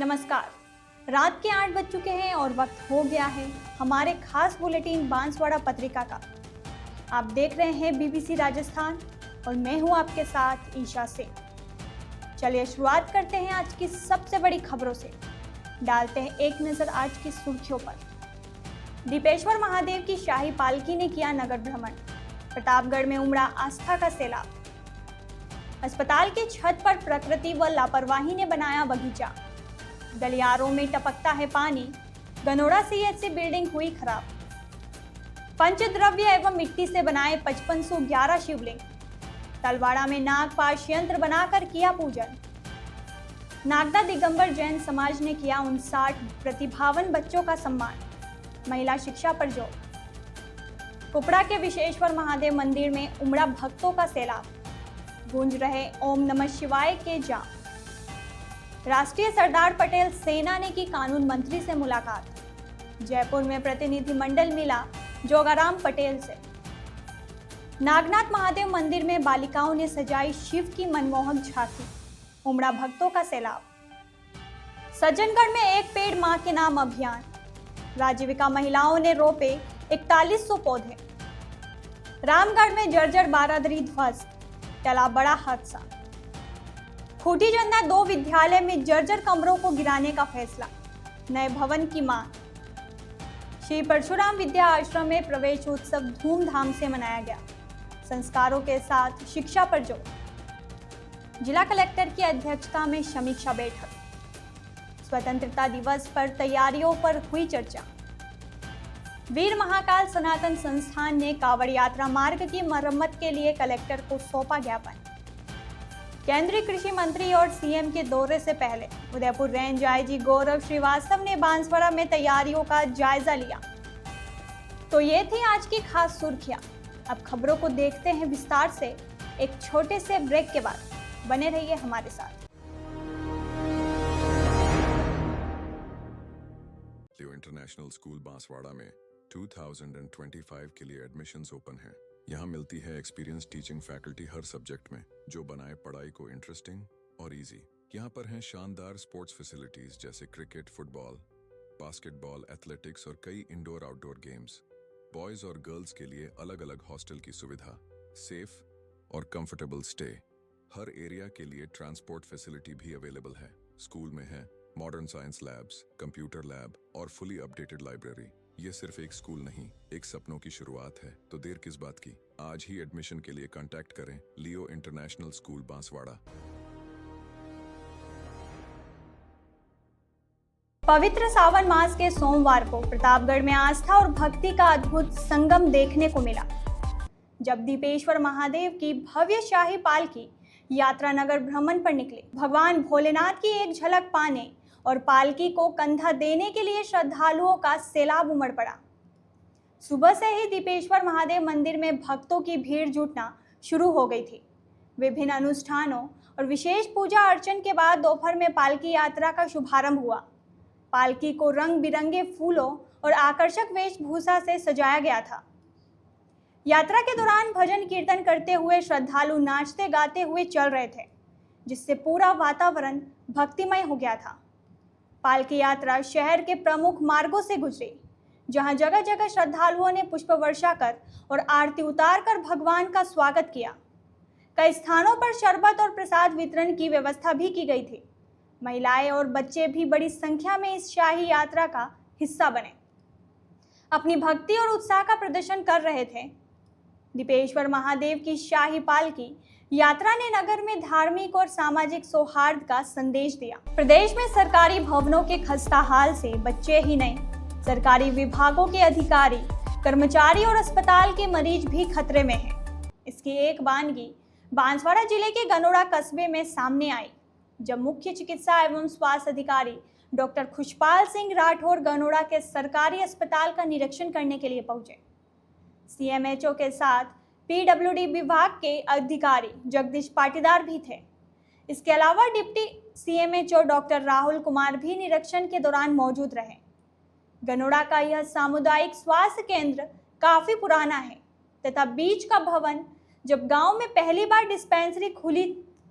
नमस्कार। रात के 8 बज चुके हैं और वक्त हो गया है हमारे खास बुलेटिन बांसवाड़ा पत्रिका का। आप देख रहे हैं बीबीसी राजस्थान और मैं हूं आपके साथ ईशा से। चलिए शुरुआत करते हैं आज की सबसे बड़ी खबरों से। डालते हैं एक नजर आज की सुर्खियों पर। दीपेश्वर महादेव की शाही पालकी ने किया नगर भ्रमण। प्रतापगढ़ में उमड़ा आस्था का सैलाब। अस्पताल की छत पर प्रकृति व लापरवाही ने बनाया बगीचा। गलियारों में टपकता है पानी। गनोड़ा सीएचसी बिल्डिंग हुई खराब। पंचद्रव्य एवं मिट्टी से बनाए 5511 शिवलिंग। तलवाड़ा में नागपाश यंत्र बनाकर किया पूजन। नागदा दिगंबर जैन समाज ने किया 59 प्रतिभावान बच्चों का सम्मान। महिला शिक्षा पर जोर। कुपड़ा के विश्वेश्वर महादेव मंदिर में उमड़ा भक्तों का सैलाब। गूंज रहे ओम नमः शिवाय के जाप। राष्ट्रीय सरदार पटेल सेना ने की कानून मंत्री से मुलाकात। जयपुर में प्रतिनिधिमंडल मिला जोगाराम पटेल से। नागनाथ महादेव मंदिर में बालिकाओं ने सजाई शिव की मनमोहक झांकी। उमड़ा भक्तों का सैलाब। सज्जनगढ़ में एक पेड़ मां के नाम अभियान। राजीविका महिलाओं ने रोपे 4100 पौधे। रामगढ़ में जर्जर बारादरी ध्वस्त। टला बड़ा हादसा। खूंटी जन्ना 2 विद्यालय में जर्जर कमरों को गिराने का फैसला। नए भवन की मांग। श्री परशुराम विद्या आश्रम में प्रवेश उत्सव धूमधाम से मनाया गया। संस्कारों के साथ शिक्षा पर जोर। जिला कलेक्टर की अध्यक्षता में समीक्षा बैठक। स्वतंत्रता दिवस पर तैयारियों पर हुई चर्चा। वीर महाकाल सनातन संस्थान ने कांवड़ यात्रा मार्ग की मरम्मत के लिए कलेक्टर को सौंपा ज्ञापन। केंद्रीय कृषि मंत्री और सीएम के दौरे से पहले उदयपुर रेंज आईजी गौरव श्रीवास्तव ने बांसवाड़ा में तैयारियों का जायजा लिया। तो ये थी आज की खास सुर्खियां। अब खबरों को देखते हैं विस्तार से एक छोटे से ब्रेक के बाद। बने रहिए हमारे साथ। लियो इंटरनेशनल स्कूल बांसवाड़ा में 2025 के लिए एडमिशन्स ओपन हैं। यहाँ मिलती है एक्सपीरियंस टीचिंग फैकल्टी हर सब्जेक्ट में, जो बनाए पढ़ाई को इंटरेस्टिंग और इजी। यहाँ पर हैं शानदार स्पोर्ट्स फैसिलिटीज जैसे क्रिकेट, फुटबॉल, बास्केटबॉल, एथलेटिक्स और कई इंडोर आउटडोर गेम्स। बॉयज और गर्ल्स के लिए अलग अलग हॉस्टल की सुविधा, सेफ और कंफर्टेबल स्टे। हर एरिया के लिए ट्रांसपोर्ट फैसिलिटी भी अवेलेबल है। स्कूल में है modern science labs, computer lab और फुली अपडेटेड लाइब्रेरी। ये सिर्फ एक स्कूल नहीं, एक सपनों की शुरुआत है। तो देर किस बात की, आज ही एडमिशन के लिए कांटेक्ट करें लियो इंटरनेशनल स्कूल बांसवाड़ा। पवित्र सावन मास के सोमवार को प्रतापगढ़ में आस्था और भक्ति का अद्भुत संगम देखने को मिला, जब दीपेश्वर महादेव की भव्य शाही पालकी यात्रा नगर भ्रमण पर निकली। भगवान भोलेनाथ की एक झलक पाने और पालकी को कंधा देने के लिए श्रद्धालुओं का सैलाब उमड़ पड़ा। सुबह से ही दीपेश्वर महादेव मंदिर में भक्तों की भीड़ जुटना शुरू हो गई थी। विभिन्न अनुष्ठानों और विशेष पूजा अर्चन के बाद दोपहर में पालकी यात्रा का शुभारंभ हुआ। पालकी को रंग बिरंगे फूलों और आकर्षक वेशभूषा से सजाया गया था। यात्रा के दौरान भजन कीर्तन करते हुए श्रद्धालु नाचते गाते हुए चल रहे थे, जिससे पूरा वातावरण भक्तिमय हो गया था। पालकी यात्रा शहर के प्रमुख मार्गों से गुजरी, जहां जगह जगह श्रद्धालुओं ने पुष्प वर्षा कर और आरती उतार कर भगवान का स्वागत किया। कई स्थानों पर शरबत और प्रसाद वितरण की व्यवस्था भी की गई थी। महिलाएं और बच्चे भी बड़ी संख्या में इस शाही यात्रा का हिस्सा बने, अपनी भक्ति और उत्साह का प्रदर्शन कर रहे थे। दीपेश्वर महादेव की शाही पालकी यात्रा ने नगर में धार्मिक और सामाजिक सौहार्द का संदेश दिया। प्रदेश में सरकारी भवनों के खस्ताहाल से बच्चे ही नहीं, सरकारी विभागों के अधिकारी, कर्मचारी और अस्पताल के मरीज भी खतरे में हैं। इसकी एक वानगी बांसवाड़ा जिले के गनोड़ा कस्बे में सामने आई, जब मुख्य चिकित्सा एवं स्वास्थ्य अधिकारी डॉक्टर खुशपाल सिंह राठौर गनोड़ा के सरकारी अस्पताल का निरीक्षण करने के लिए पहुंचे। सीएमएचओ के साथ पीडब्ल्यूडी विभाग के अधिकारी जगदीश पाटीदार भी थे। इसके अलावा deputy CMHO doctor Rahul Kumar भी निरीक्षण के दौरान मौजूद रहे। गनोड़ा का यह सामुदायिक स्वास्थ्य केंद्र काफी पुराना है तथा बीच का भवन जब गांव में पहली बार डिस्पेंसरी खुली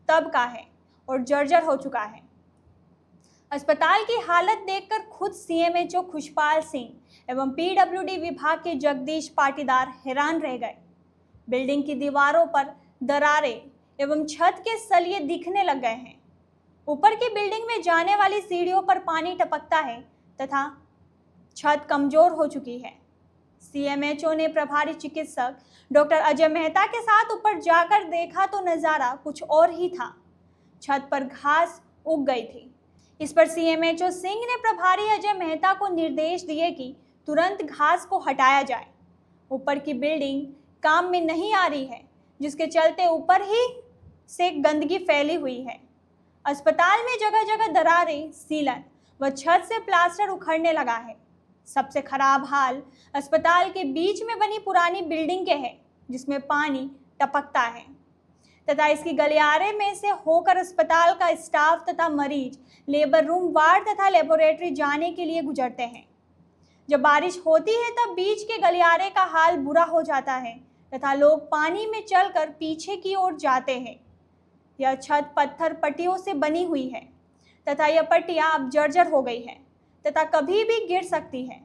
तब का है और जर्जर हो चुका है। अस्पताल की हालत देखकर खुद सीएमएचओ खुशपाल सिंह एवं पीडब्ल्यूडी विभाग के जगदीश पाटीदार हैरान रह गए। बिल्डिंग की दीवारों पर दरारें एवं छत के सलिए दिखने लग गए हैं। ऊपर की बिल्डिंग में जाने वाली सीढ़ियों पर पानी टपकता है तथा छत कमजोर हो चुकी है। सीएमएचओ ने प्रभारी चिकित्सक डॉक्टर अजय मेहता के साथ ऊपर जाकर देखा तो नज़ारा कुछ और ही था। छत पर घास उग गई थी। इस पर सीएमएचओ सिंह ने प्रभारी अजय मेहता को निर्देश दिए कि तुरंत घास को हटाया जाए। ऊपर की बिल्डिंग काम में नहीं आ रही है, जिसके चलते ऊपर ही से गंदगी फैली हुई है। अस्पताल में जगह जगह दरारें, सीलन व छत से प्लास्टर उखड़ने लगा है। सबसे खराब हाल अस्पताल के बीच में बनी पुरानी बिल्डिंग के है, जिसमें पानी टपकता है तथा इसकी गलियारे में से होकर अस्पताल का स्टाफ तथा मरीज लेबर रूम, वार्ड तथा लेबोरेटरी जाने के लिए गुजरते हैं। जब बारिश होती है तब बीच के गलियारे का हाल बुरा हो जाता है तथा लोग पानी में चलकर पीछे की ओर जाते हैं। यह छत पत्थर पट्टियों से बनी हुई है तथा यह पट्टियां अब जर्जर हो गई है तथा कभी भी गिर सकती है,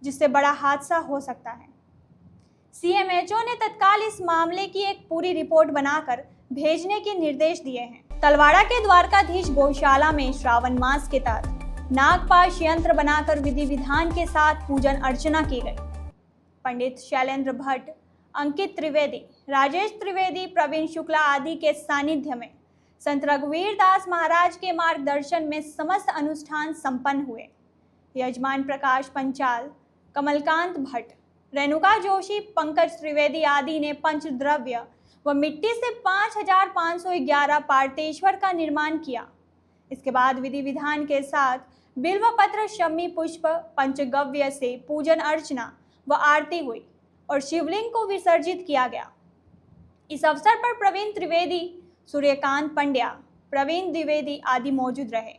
जिससे बड़ा हादसा हो सकता है। सीएमएचओ ने तत्काल इस मामले की एक पूरी रिपोर्ट बनाकर भेजने के निर्देश दिए हैं। तलवाड़ा के द्वारकाधीश गौशाला में श्रावण मास के तहत नागपाश यंत्र बनाकर विधि विधान के साथ पूजन अर्चना की गई। पंडित शैलेंद्र भट्ट, अंकित त्रिवेदी, राजेश त्रिवेदी, प्रवीण शुक्ला आदि के सानिध्य में संत रघुवीर दास महाराज के मार्गदर्शन में समस्त अनुष्ठान संपन्न हुए। यजमान प्रकाश पंचाल, कमलकांत भट्ट, रेणुका जोशी, पंकज त्रिवेदी आदि ने पंचद्रव्य व मिट्टी से 5511 पार्थेश्वर का निर्माण किया। इसके बाद विधि विधान के साथ बिल्व पत्र, शमी पुष्प, पंचगव्य से पूजन अर्चना व आरती हुई और शिवलिंग को विसर्जित किया गया। इस अवसर पर प्रवीण त्रिवेदी, सूर्यकांत पंड्या, प्रवीण द्विवेदी आदि मौजूद रहे।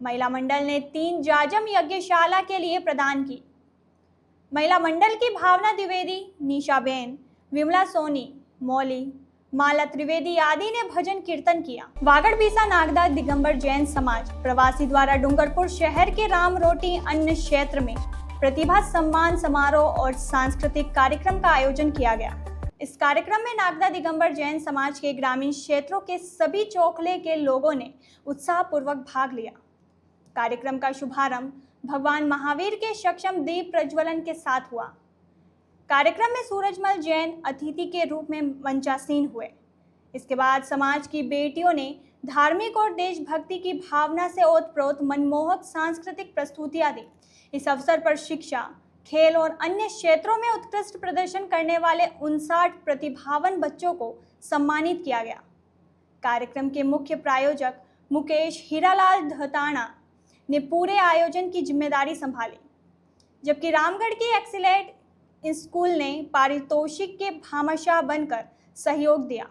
महिला मंडल ने 3 जाजम यज्ञशाला के लिए प्रदान की। महिला मंडल की भावना द्विवेदी, निशा बेन, विमला सोनी, मौली, माला त्रिवेदी आदि ने भजन कीर्तन किया। वागड़बीसा नागदा दिगंबर जैन समाज प्रवासी द्वारा डूंगरपुर शहर के राम रोटी अन्न क्षेत्र में प्रतिभा सम्मान समारोह और सांस्कृतिक कार्यक्रम का आयोजन किया गया। इस कार्यक्रम में नागदा दिगंबर जैन समाज के ग्रामीण क्षेत्रों के सभी चौखले के लोगों ने उत्साहपूर्वक भाग लिया। कार्यक्रम का शुभारंभ भगवान महावीर के सक्षम दीप प्रज्वलन के साथ हुआ। कार्यक्रम में सूरजमल जैन अतिथि के रूप में मंचासीन हुए। इसके बाद समाज की बेटियों ने धार्मिक और देशभक्ति की भावना से ओतप्रोत मनमोहक सांस्कृतिक प्रस्तुतियां दी। इस अवसर पर शिक्षा, खेल और अन्य क्षेत्रों में उत्कृष्ट प्रदर्शन करने वाले 59 प्रतिभावान बच्चों को सम्मानित किया गया। कार्यक्रम के मुख्य प्रायोजक मुकेश हीरालाल धताना ने पूरे आयोजन की जिम्मेदारी संभाली, जबकि रामगढ़ की एक्सीलेंट स्कूल ने पारितोषिक के भामाशाह बनकर सहयोग दिया।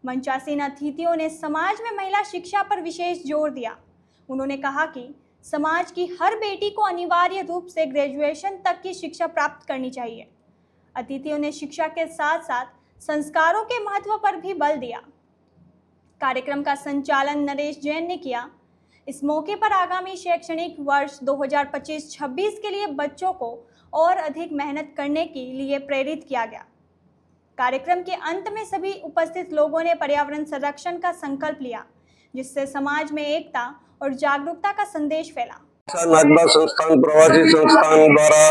मंचासीन अतिथियों ने समाज में महिला शिक्षा पर विशेष जोर दिया। उन्होंने कहा कि समाज की हर बेटी को अनिवार्य रूप से ग्रेजुएशन तक की शिक्षा प्राप्त करनी चाहिए। अतिथियों ने शिक्षा के साथ साथ संस्कारों के महत्व पर भी बल दिया। कार्यक्रम का संचालन नरेश जैन ने किया। इस मौके पर आगामी शैक्षणिक वर्ष 2025-26 के लिए बच्चों को और अधिक मेहनत करने के लिए प्रेरित किया गया। कार्यक्रम के अंत में सभी उपस्थित लोगों ने पर्यावरण संरक्षण का संकल्प लिया, जिससे समाज में एकता और जागरूकता का संदेश फैला। नागदा संस्थान प्रवासी संस्थान द्वारा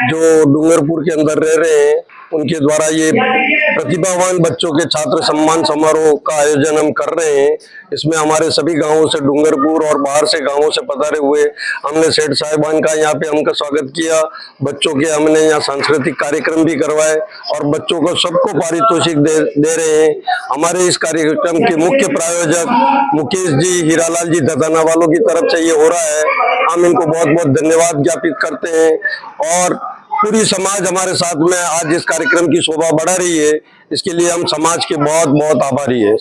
जो डूंगरपुर के अंदर रह रहे हैं, उनके द्वारा ये प्रतिभावान बच्चों के छात्र सम्मान समारोह का आयोजन हम कर रहे हैं। इसमें हमारे सभी गांवों से, डूंगरपुर और बाहर से गांवों से पधारे हुए हमने सेठ साहिबान का यहाँ पे हमका स्वागत किया। बच्चों के हमने यहाँ सांस्कृतिक कार्यक्रम भी करवाए और बच्चों को सबको पारितोषिक दे रहे हैं। हमारे इस कार्यक्रम के मुख्य प्रायोजक मुकेश जी, हीरालाल जी धताना वालों की तरफ से ये हो रहा है। हम इनको बहुत बहुत धन्यवाद ज्ञापित करते हैं और पूरी समाज हमारे साथ में आज इस कार्यक्रम की शोभा बढ़ा रही है। इसके लिए हम समाज के बहुत बहुत आभारी है।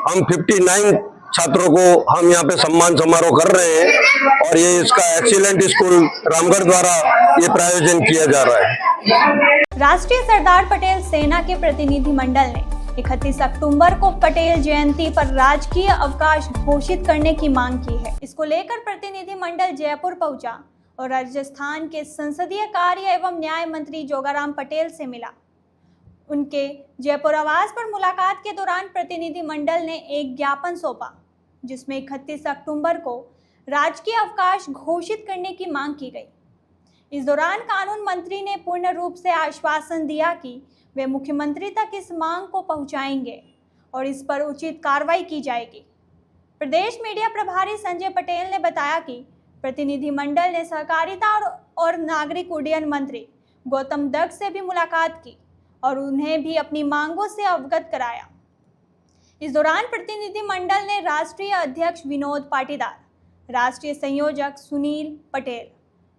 हम 59 छात्रों को हम यहाँ पे सम्मान समारोह कर रहे हैं और ये इसका एक्सीलेंट स्कूल रामगढ़ द्वारा ये प्रायोजन किया जा रहा है। राष्ट्रीय सरदार पटेल सेना के प्रतिनिधि मंडल ने 31 अक्टूबर को पटेल जयंती पर राजकीय अवकाश घोषित करने की मांग की है। इसको लेकर प्रतिनिधिमंडल जयपुर पहुंचा और राजस्थान के संसदीय कार्य एवं न्याय मंत्री जोगाराम पटेल से मिला। उनके जयपुर आवास पर मुलाकात के दौरान प्रतिनिधिमंडल ने एक ज्ञापन सौंपा, जिसमें 31 अक्टूबर को राजकीय अवकाश घोषित करने की मांग की गई। इस दौरान कानून मंत्री ने पूर्ण रूप से आश्वासन दिया कि वे मुख्यमंत्री तक इस मांग को पहुंचाएंगे और इस पर उचित कार्रवाई की जाएगी। प्रदेश मीडिया प्रभारी संजय पटेल ने बताया कि प्रतिनिधिमंडल ने सहकारिता और नागरिक उड्डयन मंत्री गौतम दत्त से भी मुलाकात की और उन्हें भी अपनी मांगों से अवगत कराया। इस दौरान प्रतिनिधिमंडल ने राष्ट्रीय अध्यक्ष विनोद पाटीदार, राष्ट्रीय संयोजक सुनील पटेल,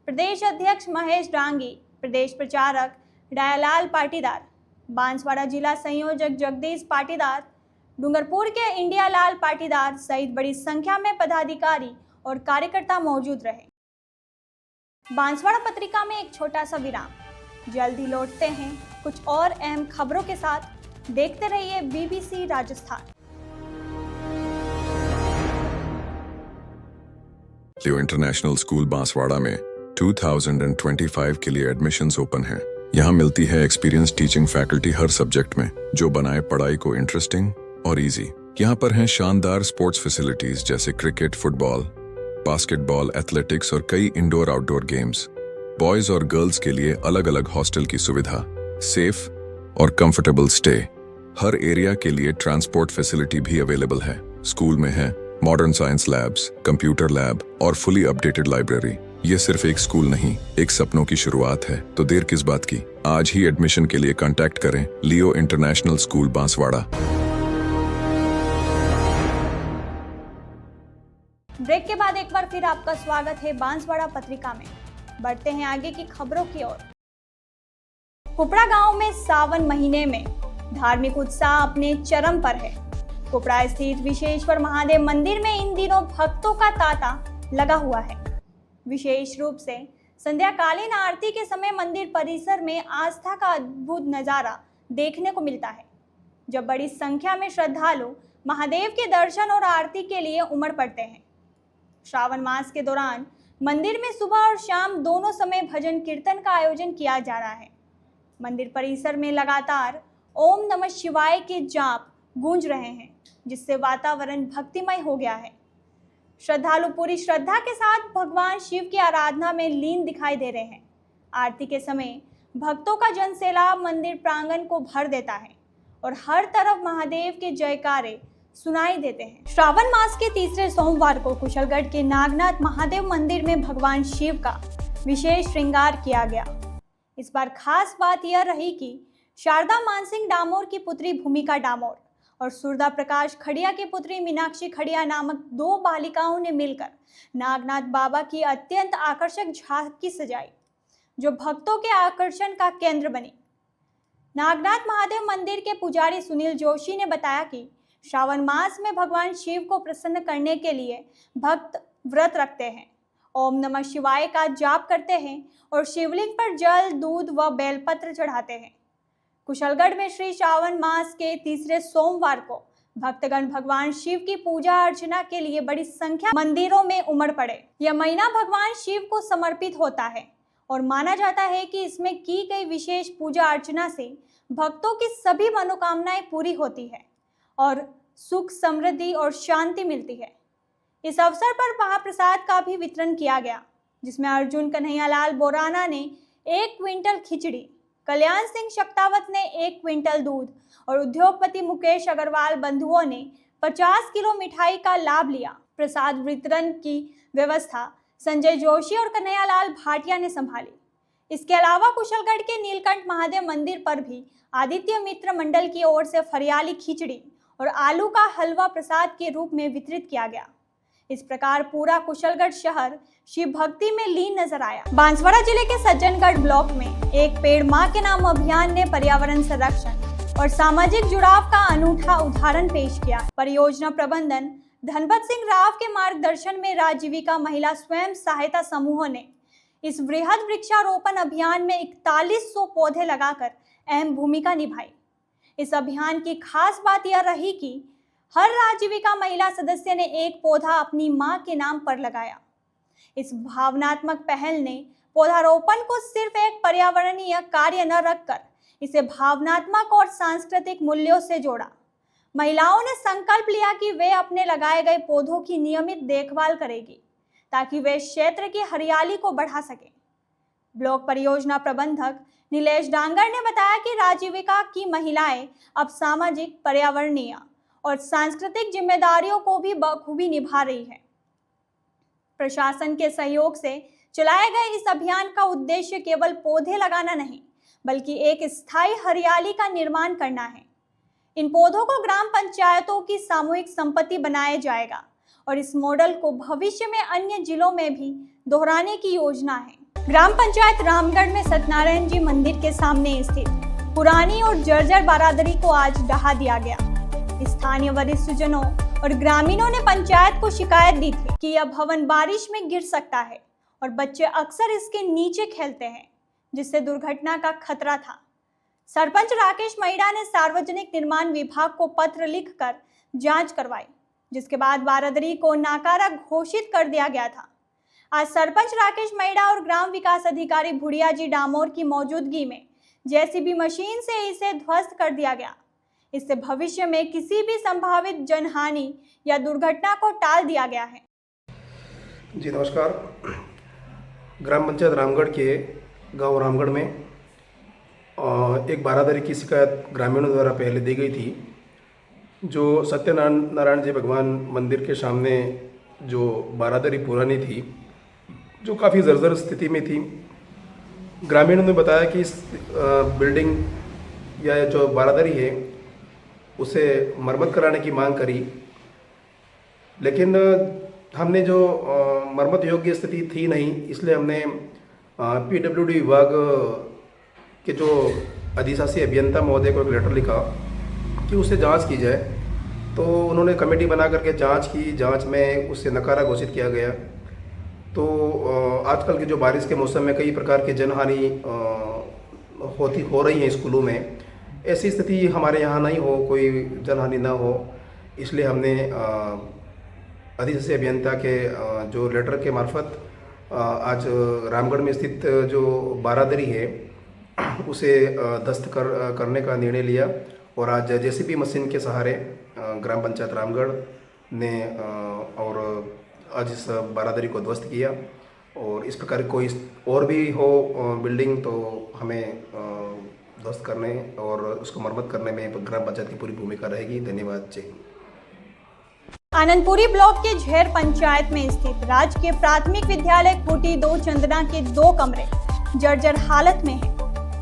प्रदेश अध्यक्ष महेश डांगी, प्रदेश प्रचारक दयालाल पाटीदार, बांसवाड़ा जिला संयोजक जगदीश पाटीदार, डूंगरपुर के इंडिया लाल पाटीदार सहित बड़ी संख्या में पदाधिकारी और कार्यकर्ता मौजूद रहे। बांसवाड़ा पत्रिका में एक छोटा सा विराम, जल्द ही लौटते हैं कुछ और अहम खबरों के साथ। देखते रहिए बीबीसी राजस्थान। लियो इंटरनेशनल स्कूल बांसवाड़ा में 2025 के लिए एडमिशन्स ओपन हैं। यहाँ मिलती है एक्सपीरियंस टीचिंग फैकल्टी हर सब्जेक्ट में, जो बनाए पढ़ाई को इंटरेस्टिंग और इजी। यहाँ पर हैं शानदार स्पोर्ट्स फैसिलिटीज जैसे क्रिकेट, फुटबॉल, बास्केटबॉल, एथलेटिक्स और कई इंडोर आउटडोर गेम्स। बॉयज और गर्ल्स के लिए अलग अलग हॉस्टल की सुविधा, सेफ और कंफर्टेबल स्टे। हर एरिया के लिए ट्रांसपोर्ट फैसिलिटी भी अवेलेबल है। स्कूल में है modern science labs, computer lab और फुली अपडेटेड लाइब्रेरी। ये सिर्फ एक स्कूल नहीं, एक सपनों की शुरुआत है। तो देर किस बात की, आज ही एडमिशन के लिए कांटेक्ट करें लियो इंटरनेशनल स्कूल बांसवाड़ा। ब्रेक के बाद एक बार फिर आपका स्वागत है बांसवाड़ा पत्रिका में। बढ़ते हैं आगे की खबरों की ओर। कुपड़ा गांव में सावन महीने में धार्मिक उत्साह अपने चरम पर है। कुपड़ा स्थित विश्वेश्वर महादेव मंदिर में इन दिनों भक्तों का तांता लगा हुआ है। विशेष रूप से संध्याकालीन आरती के समय मंदिर परिसर में आस्था का अद्भुत नजारा देखने को मिलता है, जब बड़ी संख्या में श्रद्धालु महादेव के दर्शन और आरती के लिए उमड़ पड़ते हैं। श्रावण मास के दौरान मंदिर में सुबह और शाम दोनों समय भजन कीर्तन का आयोजन किया जा रहा है। मंदिर परिसर में लगातार ओम नमः शिवाय के जाप गूंज रहे हैं, जिससे वातावरण भक्तिमय हो गया है। श्रद्धालु पूरी श्रद्धा के साथ भगवान शिव की आराधना में लीन दिखाई दे रहे हैं। आरती के समय भक्तों का जनसैलाब मंदिर प्रांगण को भर देता है और हर तरफ महादेव के जयकारे सुनाई देते हैं। श्रावण मास के तीसरे सोमवार को कुशलगढ़ के नागनाथ महादेव मंदिर में भगवान शिव का विशेष श्रृंगार किया गया। इस बार खास बात यह रही कि शारदा मानसिंह डामोर की पुत्री भूमिका डामोर और सुरदा प्रकाश खड़िया की पुत्री मीनाक्षी खड़िया नामक दो बालिकाओं ने मिलकर नागनाथ बाबा की अत्यंत आकर्षक झांकी सजाई, जो भक्तों के आकर्षण का केंद्र बनी। नागनाथ महादेव मंदिर के पुजारी सुनील जोशी ने बताया कि श्रावण मास में भगवान शिव को प्रसन्न करने के लिए भक्त व्रत रखते हैं, ओम नमः शिवाय का जाप करते हैं और शिवलिंग पर जल, दूध व बेलपत्र चढ़ाते हैं। कुशलगढ़ में श्री श्रावण मास के तीसरे सोमवार को भक्तगण भगवान शिव की पूजा अर्चना के लिए बड़ी संख्या मंदिरों में उमड़ पड़े। यह महीना भगवान शिव को समर्पित होता है और माना जाता है कि इसमें की गई विशेष पूजा अर्चना से भक्तों की सभी मनोकामनाएं पूरी होती है और सुख, समृद्धि और शांति मिलती है। इस अवसर पर महाप्रसाद का भी वितरण किया गया, जिसमें अर्जुन कन्हैयालाल बोराना ने 1 क्विंटल खिचड़ी, कल्याण सिंह शक्तावत ने 1 क्विंटल दूध और उद्योगपति मुकेश अग्रवाल बंधुओं ने 50 किलो मिठाई का लाभ लिया। प्रसाद वितरण की व्यवस्था संजय जोशी और कन्हैयालाल भाटिया ने संभाली। इसके अलावा कुशलगढ़ के नीलकंठ महादेव मंदिर पर भी आदित्य मित्र मंडल की ओर से फरियाली खिचड़ी और आलू का हलवा प्रसाद के रूप में वितरित किया गया। इस प्रकार पूरा कुशलगढ़ शहर शिव भक्ति में लीन नजर आया। बांसवाड़ा जिले के सज्जनगढ़ ब्लॉक में एक पेड़ मां के नाम अभियान ने पर्यावरण संरक्षण और सामाजिक जुड़ाव का अनूठा उदाहरण पेश किया। परियोजना प्रबंधन धनपत सिंह राव के मार्गदर्शन में राजीविका महिला स्वयं सहायता समूहों ने इस वृहद वृक्षारोपण अभियान में 4100 पौधे लगाकर अहम भूमिका निभाई। इस अभियान की खास बात यह रही कि हर आजीविका महिला सदस्य ने एक पौधा अपनी मां के नाम पर लगाया। इस भावनात्मक पहल ने पौधारोपण को सिर्फ एक पर्यावरणीय कार्य न रखकर इसे भावनात्मक और सांस्कृतिक मूल्यों से जोड़ा। महिलाओं ने संकल्प लिया कि वे अपने लगाए गए पौधों की नियमित देखभाल करेगी ताकि वे क्षेत्र की हरियाली को बढ़ा सके। ब्लॉक परियोजना प्रबंधक नीलेश डांगर ने बताया कि आजीविका की महिलाएं अब सामाजिक, पर्यावरणीय और सांस्कृतिक जिम्मेदारियों को भी बखूबी निभा रही है। प्रशासन के सहयोग से चलाए गए इस अभियान का उद्देश्य केवल पौधे लगाना नहीं, बल्कि एक स्थायी हरियाली का निर्माण करना है। इन पौधों को ग्राम पंचायतों की सामूहिक संपत्ति बनाया जाएगा और इस मॉडल को भविष्य में अन्य जिलों में भी दोहराने की योजना है। ग्राम पंचायत रामगढ़ में सत्यनारायण जी मंदिर के सामने स्थित पुरानी और जर्जर बारादरी को आज ढहा दिया गया। स्थानीय वरिष्ठजनों और ग्रामीणों ने पंचायत को शिकायत दी थी कि यह भवन बारिश में गिर सकता है और बच्चे अक्सर इसके नीचे खेलते हैं, जिससे दुर्घटना का खतरा था। सरपंच राकेश महिड़ा ने सार्वजनिक निर्माण विभाग को पत्र लिखकर जांच करवाई, जिसके बाद बारादरी को नाकारा घोषित कर दिया गया था। आज सरपंच राकेश महिड़ा और ग्राम विकास अधिकारी भुड़िया जी डामोर की मौजूदगी में जेसीबी मशीन से इसे ध्वस्त कर दिया गया। इससे भविष्य में किसी भी संभावित जनहानि या दुर्घटना को टाल दिया गया है। जी नमस्कार। ग्राम पंचायत रामगढ़ के गांव रामगढ़ में एक बारादरी की शिकायत ग्रामीणों द्वारा पहले दी गई थी, जो सत्यनारायण जी भगवान मंदिर के सामने जो बारादरी पुरानी थी, जो काफ़ी जर्जर स्थिति में थी। ग्रामीणों ने बताया कि इस बिल्डिंग या जो बारादरी है उसे मरम्मत कराने की मांग करी, लेकिन हमने जो मरम्मत योग्य स्थिति थी नहीं, इसलिए हमने पीडब्ल्यूडी विभाग के जो अधिशासी अभियंता महोदय को एक लेटर लिखा कि उसे जांच की जाए। तो उन्होंने कमेटी बना करके जांच की। जांच में उससे नकारा घोषित किया गया। तो आजकल के जो बारिश के मौसम में कई प्रकार के जनहानि हो रही है स्कूलों में, ऐसी स्थिति हमारे यहाँ नहीं हो, कोई जनहानि ना हो, इसलिए हमने अधिशासी अभियंता के जो लेटर के मार्फत आज रामगढ़ में स्थित जो बारादरी है उसे ध्वस्त करने का निर्णय लिया और आज जेसीबी मशीन के सहारे ग्राम पंचायत रामगढ़ ने और आज इस बारादरी को ध्वस्त किया। और इस प्रकार कोई और भी हो बिल्डिंग तो हमें ध्वस्त करने और उसको मरम्मत करने में ग्राम पंचायत की पूरी भूमिका रहेगी। धन्यवाद। जय हिंद। आनंदपुरी ब्लॉक के झेर पंचायत में स्थित राजकीय प्राथमिक विद्यालय खूंटी 2 चंदना के 2 कमरे जर्जर हालत में हैं,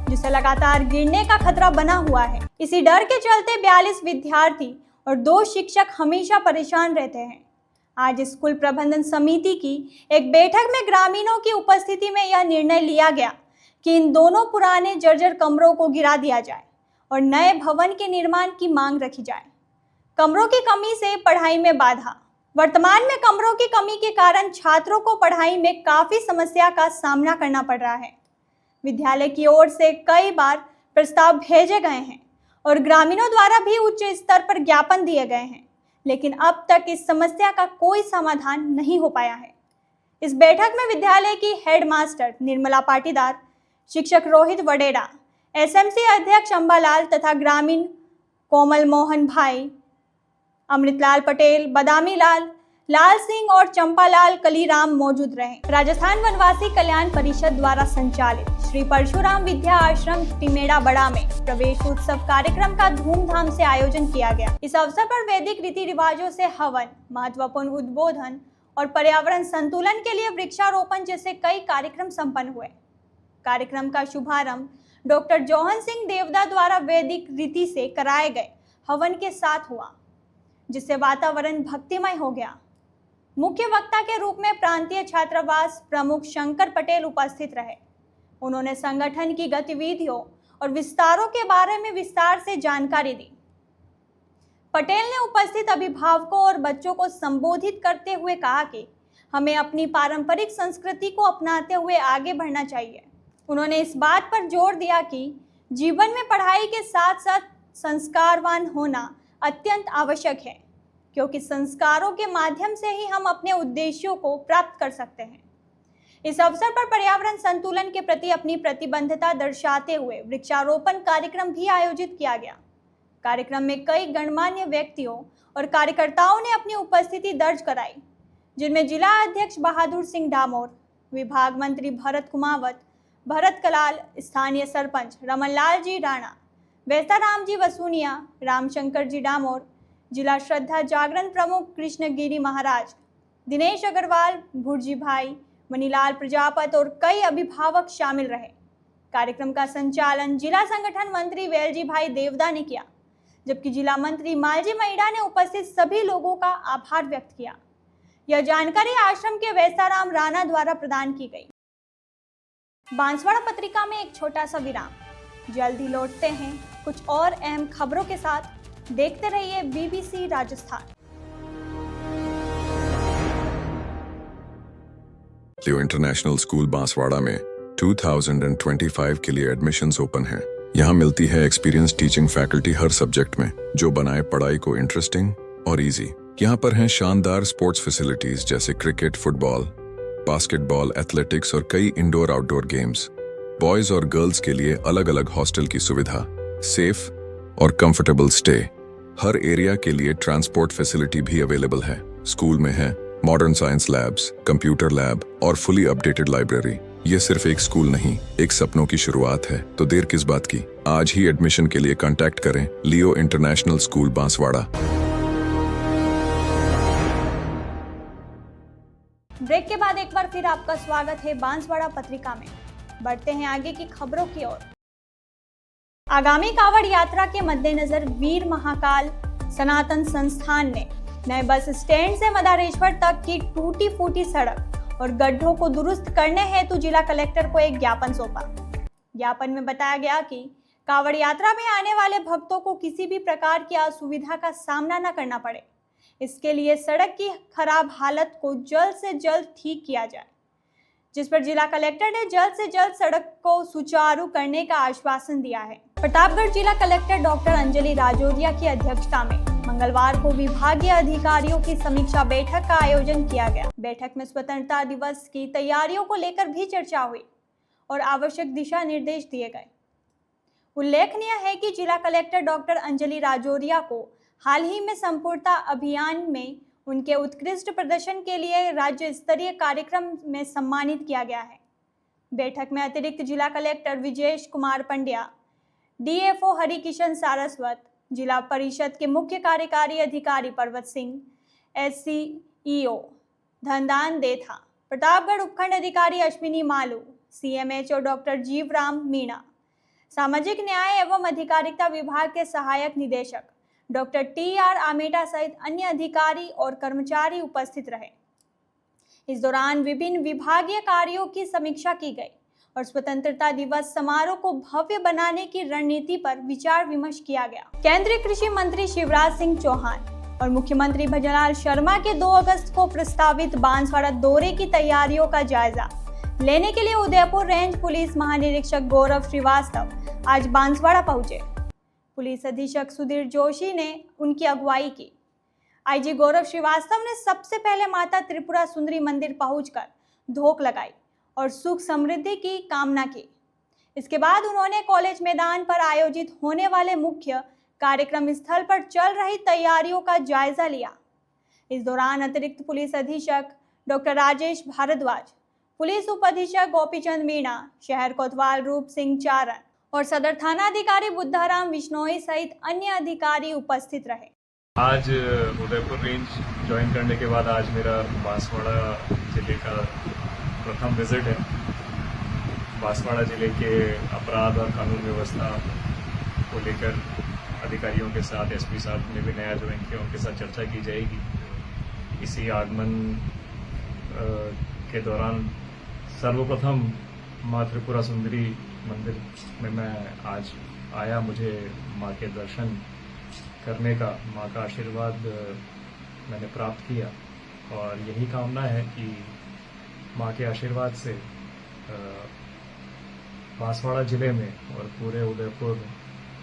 जिसे लगातार गिरने का खतरा बना हुआ है। इसी डर के चलते 42 विद्यार्थी और 2 शिक्षक हमेशा परेशान रहते हैं। आज स्कूल प्रबंधन समिति की एक बैठक में ग्रामीणों की उपस्थिति में यह निर्णय लिया गया कि इन दोनों पुराने जर्जर कमरों को गिरा दिया जाए और नए भवन के निर्माण की मांग रखी जाए। कमरों की कमी से पढ़ाई में बाधा। वर्तमान में कमरों की कमी के कारण छात्रों को पढ़ाई में काफी समस्या का सामना करना पड़ रहा है। विद्यालय की ओर से कई बार प्रस्ताव भेजे गए हैं और ग्रामीणों द्वारा भी उच्च स्तर पर ज्ञापन दिए गए हैं, लेकिन अब तक इस समस्या का कोई समाधान नहीं हो पाया है। इस बैठक में विद्यालय की हेडमास्टर निर्मला पाटीदार, शिक्षक रोहित वडेरा, एसएमसी अध्यक्ष अंबालाल तथा ग्रामीण कोमल मोहन भाई, अमृतलाल पटेल, बदामी लाल, लाल सिंह और चंपालाल कलीराम मौजूद रहे। राजस्थान वनवासी कल्याण परिषद द्वारा संचालित श्री परशुराम विद्या आश्रम टिमेड़ा बड़ा में प्रवेश उत्सव कार्यक्रम का धूमधाम से आयोजन किया गया। इस अवसर पर वैदिक रीति रिवाजों से हवन, महत्वपूर्ण उद्बोधन और पर्यावरण संतुलन के लिए वृक्षारोपण जैसे कई कार्यक्रम संपन्न हुए। कार्यक्रम का शुभारंभ डॉक्टर जोहन सिंह देवदा द्वारा वैदिक रीति से कराए गए हवन के साथ हुआ, जिससे वातावरण भक्तिमय हो गया। मुख्य वक्ता के रूप में प्रांतीय छात्रावास प्रमुख शंकर पटेल उपस्थित रहे। उन्होंने संगठन की गतिविधियों और विस्तारों के बारे में विस्तार से जानकारी दी। पटेल ने उपस्थित अभिभावकों और बच्चों को संबोधित करते हुए कहा कि हमें अपनी पारंपरिक संस्कृति को अपनाते हुए आगे बढ़ना चाहिए। उन्होंने इस बात पर जोर दिया कि जीवन में पढ़ाई के साथ साथ संस्कारवान होना अत्यंत आवश्यक है, क्योंकि संस्कारों के माध्यम से ही हम अपने उद्देश्यों को प्राप्त कर सकते हैं। इस अवसर पर पर्यावरण संतुलन के प्रति अपनी प्रतिबद्धता दर्शाते हुए वृक्षारोपण कार्यक्रम भी आयोजित किया गया। कार्यक्रम में कई गणमान्य व्यक्तियों और कार्यकर्ताओं ने अपनी उपस्थिति दर्ज कराई, जिनमें जिला अध्यक्ष बहादुर सिंह डामोर, विभाग मंत्री भरत कुमावत, भरत कलाल, स्थानीय सरपंच रमनलाल जी राणा, वैसाराम जी वसूनिया, रामशंकर जी डामोर, जिला श्रद्धा जागरण प्रमुख कृष्णगिरी महाराज, दिनेश अग्रवाल, भुर्जी भाई, मनीलाल प्रजापत और कई अभिभावक शामिल रहे। कार्यक्रम का संचालन जिला संगठन मंत्री वेलजी भाई देवदा ने किया, जबकि जिला मंत्री मालजी मैडा ने उपस्थित सभी लोगों का आभार व्यक्त किया। यह जानकारी आश्रम के वैसाराम राणा द्वारा प्रदान की गई। बांसवाड़ा पत्रिका में एक छोटा सा विराम। जल्द ही लौटते हैं कुछ और अहम खबरों के साथ। देखते रहिए BBC राजस्थान। लियो इंटरनेशनल स्कूल बांसवाड़ा में 2025 के लिए एडमिशन्स ओपन हैं। यहाँ मिलती है एक्सपीरियंस टीचिंग फैकल्टी हर सब्जेक्ट में, जो बनाए पढ़ाई को इंटरेस्टिंग और इजी। यहाँ पर हैं शानदार स्पोर्ट्स फैसिलिटीज जैसे क्रिकेट, फुटबॉल, बास्केटबॉल, एथलेटिक्स और कई इंडोर आउटडोर गेम्स। बॉयज और गर्ल्स के लिए अलग अलग हॉस्टल की सुविधा, सेफ और कंफर्टेबल स्टे। हर एरिया के लिए ट्रांसपोर्ट फैसिलिटी भी अवेलेबल है। स्कूल में है modern science labs, computer lab और फुली अपडेटेड लाइब्रेरी। ये सिर्फ एक स्कूल नहीं, एक सपनों की शुरुआत है। तो देर किस बात की, आज ही एडमिशन के लिए कांटेक्ट करें लियो इंटरनेशनल स्कूल बांसवाड़ा। ब्रेक के बाद एक बार फिर आपका स्वागत है बांसवाड़ा पत्रिका में। बढ़ते हैं आगे की खबरों की ओर। आगामी कावड़ यात्रा के मद्देनजर वीर महाकाल सनातन संस्थान ने नए बस स्टैंड से मदारेश्वर तक की टूटी फूटी सड़क और गड्ढों को दुरुस्त करने हेतु जिला कलेक्टर को एक ज्ञापन सौंपा। ज्ञापन में बताया गया कि कावड़ यात्रा में आने वाले भक्तों को किसी भी प्रकार की असुविधा का सामना न करना पड़े, इसके लिए सड़क की खराब हालत को जल्द से जल्द ठीक किया जाए, जिस पर जिला कलेक्टर ने जल्द से जल्द सड़क को सुचारू करने का आश्वासन दिया है। प्रतापगढ़ जिला कलेक्टर डॉक्टर अंजलि राजौरिया की अध्यक्षता में मंगलवार को विभागीय अधिकारियों की समीक्षा बैठक का आयोजन किया गया। बैठक में स्वतंत्रता दिवस की तैयारियों को लेकर भी चर्चा हुई और आवश्यक दिशा निर्देश दिए गए। उल्लेखनीय है कि जिला कलेक्टर डॉक्टर अंजलि राजौरिया को हाल ही में संपूर्णता अभियान में उनके उत्कृष्ट प्रदर्शन के लिए राज्य स्तरीय कार्यक्रम में सम्मानित किया गया है। बैठक में अतिरिक्त जिला कलेक्टर विजेश कुमार पंड्या, DFO हरिकिशन सारस्वत, जिला परिषद के मुख्य कार्यकारी अधिकारी पर्वत सिंह, SCEO धनदान देथा, प्रतापगढ़ उपखंड अधिकारी अश्विनी मालू, CMHO डॉक्टर जीवराम मीणा, सामाजिक न्याय एवं अधिकारिता विभाग के सहायक निदेशक डॉक्टर TR आमेटा सहित अन्य अधिकारी और कर्मचारी उपस्थित रहे। इस दौरान विभिन्न विभागीय कार्यों की समीक्षा की गई और स्वतंत्रता दिवस समारोह को भव्य बनाने की रणनीति पर विचार विमर्श किया गया। केंद्रीय कृषि मंत्री शिवराज सिंह चौहान और मुख्यमंत्री भजनलाल शर्मा के 2 अगस्त को प्रस्तावित बांसवाड़ा दौरे की तैयारियों का जायजा लेने के लिए उदयपुर रेंज पुलिस महानिरीक्षक गौरव श्रीवास्तव आज बांसवाड़ा पहुंचे। पुलिस अधीक्षक सुधीर जोशी ने उनकी अगुवाई की। IG गौरव श्रीवास्तव ने सबसे पहले माता त्रिपुरा सुंदरी मंदिर पहुंचकर धोक लगाई और सुख समृद्धि की कामना की। इसके बाद उन्होंने कॉलेज मैदान पर आयोजित होने वाले मुख्य कार्यक्रम स्थल पर चल रही तैयारियों का जायजा लिया। इस दौरान अतिरिक्त पुलिस अधीक्षक डॉक्टर राजेश भारद्वाज, पुलिस उप अधीक्षक गोपीचंद मीणा, शहर कोतवाल रूप सिंह चारण और सदर थाना अधिकारी बुद्धाराम विश्नोई सहित अन्य अधिकारी उपस्थित रहे। आज उदयपुर रेंज ज्वाइन करने के बाद आज मेरा बांसवाड़ा जिले का प्रथम विजिट है। बांसवाड़ा जिले के अपराध और कानून व्यवस्था को लेकर अधिकारियों के साथ SP साहब ने भी नया ज्वाइन किया, उनके साथ चर्चा की जाएगी। इसी आगमन के दौरान सर्वप्रथम माँ त्रिपुरा सुंदरी मंदिर में मैं आज आया। मुझे माँ के दर्शन करने का, माँ का आशीर्वाद मैंने प्राप्त किया और यही कामना है कि माँ के आशीर्वाद से बांसवाड़ा जिले में और पूरे उदयपुर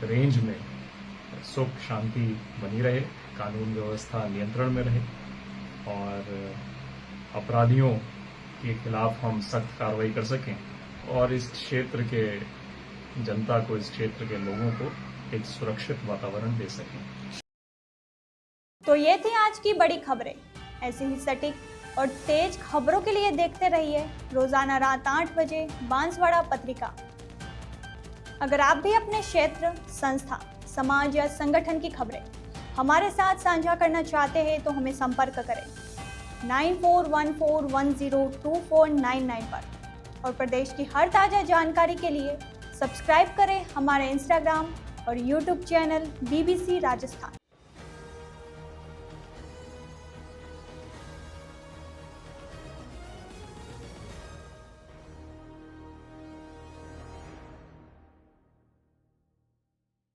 रेंज में सुख शांति बनी रहे, कानून व्यवस्था नियंत्रण में रहे और अपराधियों के खिलाफ हम सख्त कार्रवाई कर सकें और इस क्षेत्र के जनता को, इस क्षेत्र के लोगों को एक सुरक्षित वातावरण दे सकें। तो ये थी आज की बड़ी खबरें। ऐसी ही सटीक और तेज खबरों के लिए देखते रहिए रोजाना रात 8 बजे बांसवाड़ा पत्रिका। अगर आप भी अपने क्षेत्र, संस्था, समाज या संगठन की खबरें हमारे साथ साझा करना चाहते हैं तो हमें संपर्क करें 9414102499 पर और प्रदेश की हर ताज़ा जानकारी के लिए सब्सक्राइब करें हमारे इंस्टाग्राम और यूट्यूब चैनल BBC राजस्थान।